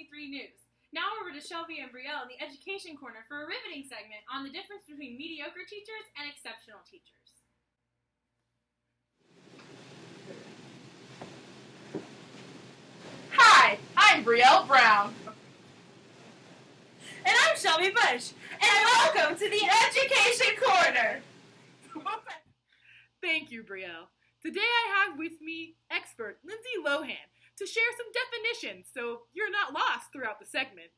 2023 news. Now over to Shelby and Brielle in the Education Corner for a riveting segment on the difference between mediocre teachers and exceptional teachers. Hi, I'm Brielle Brown. And I'm Shelby Bush. And welcome to the Education Corner. Thank you, Brielle. Today I have with me expert Lindsay Lohan to share some definitions so you're not lost throughout the segment.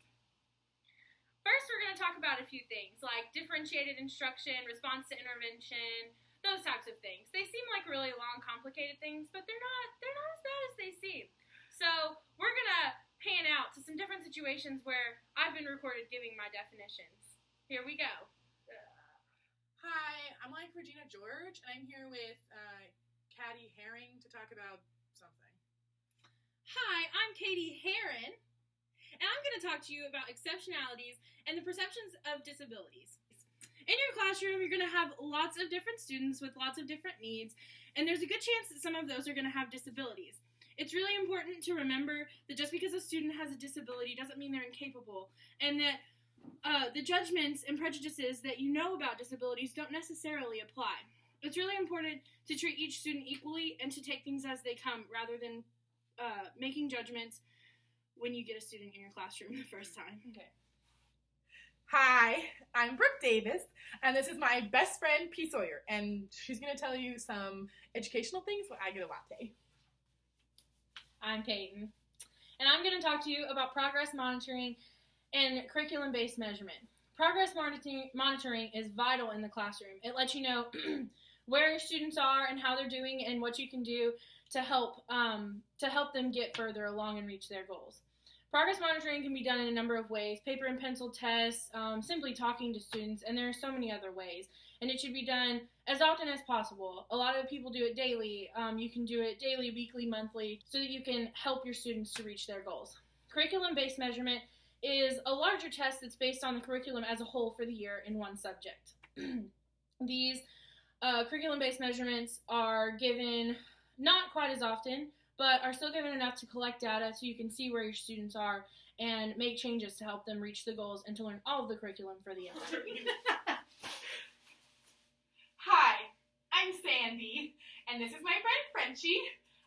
First, we're going to talk about a few things like differentiated instruction, response to intervention, those types of things. They seem like really long, complicated things, but they're not as bad as they seem. So we're going to pan out to some different situations where I've been recorded giving my definitions. Here we go. Hi, I'm like Regina George, and I'm here with Caddy Herring to talk about something. Hi, I'm Katie Heron, and I'm going to talk to you about exceptionalities and the perceptions of disabilities. In your classroom, you're going to have lots of different students with lots of different needs, and there's a good chance that some of those are going to have disabilities. It's really important to remember that just because a student has a disability doesn't mean they're incapable, and that the judgments and prejudices that you know about disabilities don't necessarily apply. It's really important to treat each student equally and to take things as they come rather than making judgments when you get a student in your classroom the first time. Okay. Hi, I'm Brooke Davis, and this is my best friend, P. Sawyer, and she's going to tell you some educational things when I get a latte. I'm Peyton, and I'm going to talk to you about progress monitoring and curriculum-based measurement. Progress monitoring is vital in the classroom. It lets you know where your students are and how they're doing and what you can do to help them get further along and reach their goals. Progress monitoring can be done in a number of ways: paper and pencil tests, simply talking to students, and there are so many other ways. And it should be done as often as possible. A lot of people do it daily. You can do it daily, weekly, monthly, so that you can help your students to reach their goals. Curriculum-based measurement is a larger test that's based on the curriculum as a whole for the year in one subject. These curriculum-based measurements are given not quite as often, but are still given enough to collect data so you can see where your students are and make changes to help them reach the goals and to learn all of the curriculum for the entire year. Hi, I'm Sandy, and this is my friend Frenchie,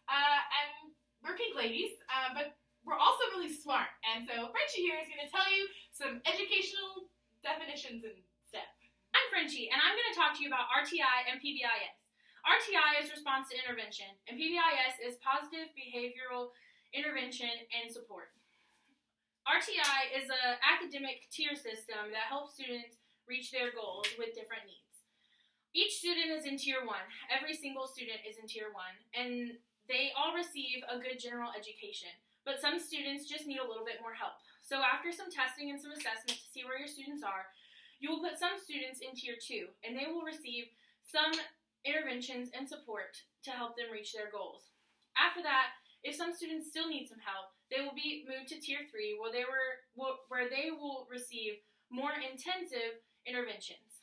and we're pink ladies, but we're also really smart, and so Frenchie here is going to tell you some educational definitions and stuff. I'm Frenchie, and I'm going to talk to you about RTI and PBIS. RTI is response to intervention, and PBIS is positive behavioral intervention and support. RTI is an academic tier system that helps students reach their goals with different needs. Each student is in Tier 1. Every single student is in Tier 1, and they all receive a good general education, but some students just need a little bit more help. So after some testing and some assessment to see where your students are, you will put some students in Tier 2, and they will receive some interventions and support to help them reach their goals. After that, if some students still need some help, they will be moved to Tier 3, where they will receive more intensive interventions.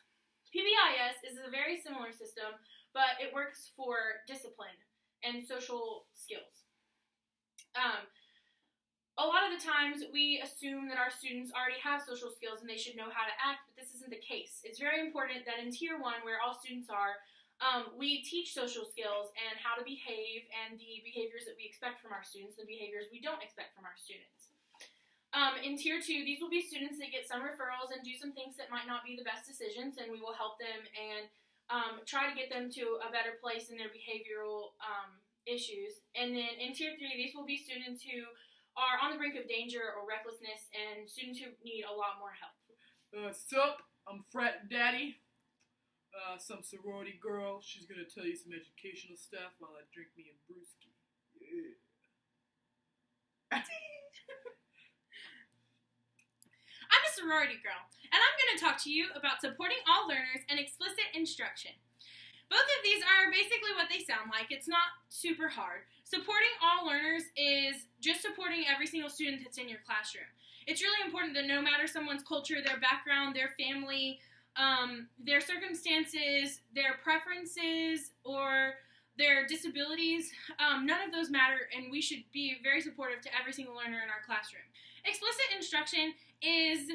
PBIS is a very similar system, but it works for discipline and social skills. A lot of the times we assume that our students already have social skills and they should know how to act, but this isn't the case. It's very important that in Tier 1, where all students are, we teach social skills and how to behave and the behaviors that we expect from our students, the behaviors we don't expect from our students. In Tier 2, these will be students that get some referrals and do some things that might not be the best decisions, and we will help them and try to get them to a better place in their behavioral issues. And then in Tier 3, these will be students who are on the brink of danger or recklessness and students who need a lot more help. Sup, I'm Frat Daddy. Some sorority girl. She's gonna tell you some educational stuff while I drink me a brewski. Yeah. I'm a sorority girl, and I'm going to talk to you about supporting all learners and explicit instruction. Both of these are basically what they sound like. It's not super hard. Supporting all learners is just supporting every single student that's in your classroom. It's really important that no matter someone's culture, their background, their family, their circumstances, their preferences, or their their disabilities, none of those matter, and we should be very supportive to every single learner in our classroom. Explicit instruction is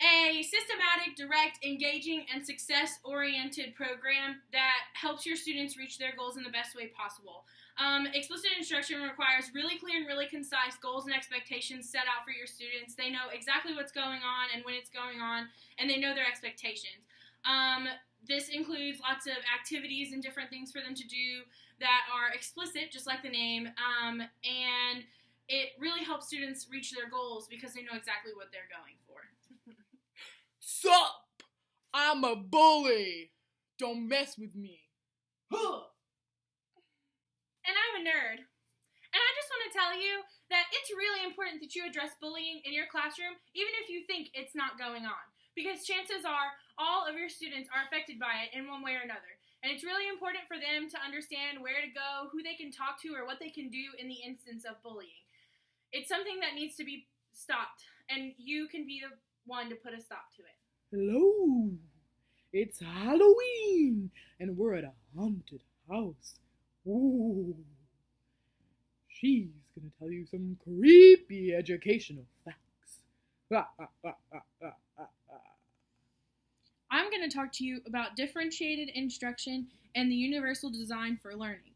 a systematic, direct, engaging, and success-oriented program that helps your students reach their goals in the best way possible. Explicit instruction requires really clear and really concise goals and expectations set out for your students. They know exactly what's going on and when it's going on, and they know their expectations. This includes lots of activities and different things for them to do that are explicit, just like the name, and it really helps students reach their goals because they know exactly what they're going for. Sup? I'm a bully. Don't mess with me. Huh. And I'm a nerd. And I just want to tell you that it's really important that you address bullying in your classroom, even if you think it's not going on. Because chances are all of your students are affected by it in one way or another. And it's really important for them to understand where to go, who they can talk to, or what they can do in the instance of bullying. It's something that needs to be stopped, and you can be the one to put a stop to it. Hello. It's Halloween, and we're at a haunted house. Ooh. She's gonna tell you some creepy educational facts. I'm going to talk to you about differentiated instruction and the universal design for learning.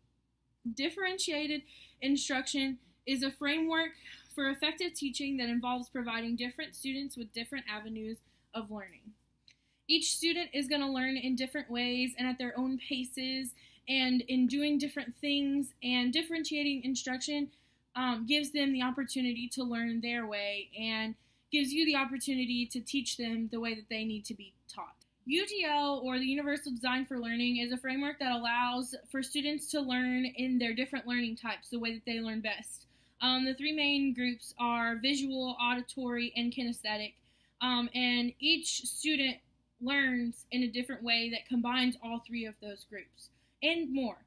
Differentiated instruction is a framework for effective teaching that involves providing different students with different avenues of learning. Each student is going to learn in different ways and at their own paces and in doing different things, and differentiating instruction gives them the opportunity to learn their way and gives you the opportunity to teach them the way that they need to be taught. UDL, or the Universal Design for Learning, is a framework that allows for students to learn in their different learning types the way that they learn best. The three main groups are visual, auditory, and kinesthetic, and each student learns in a different way that combines all three of those groups and more.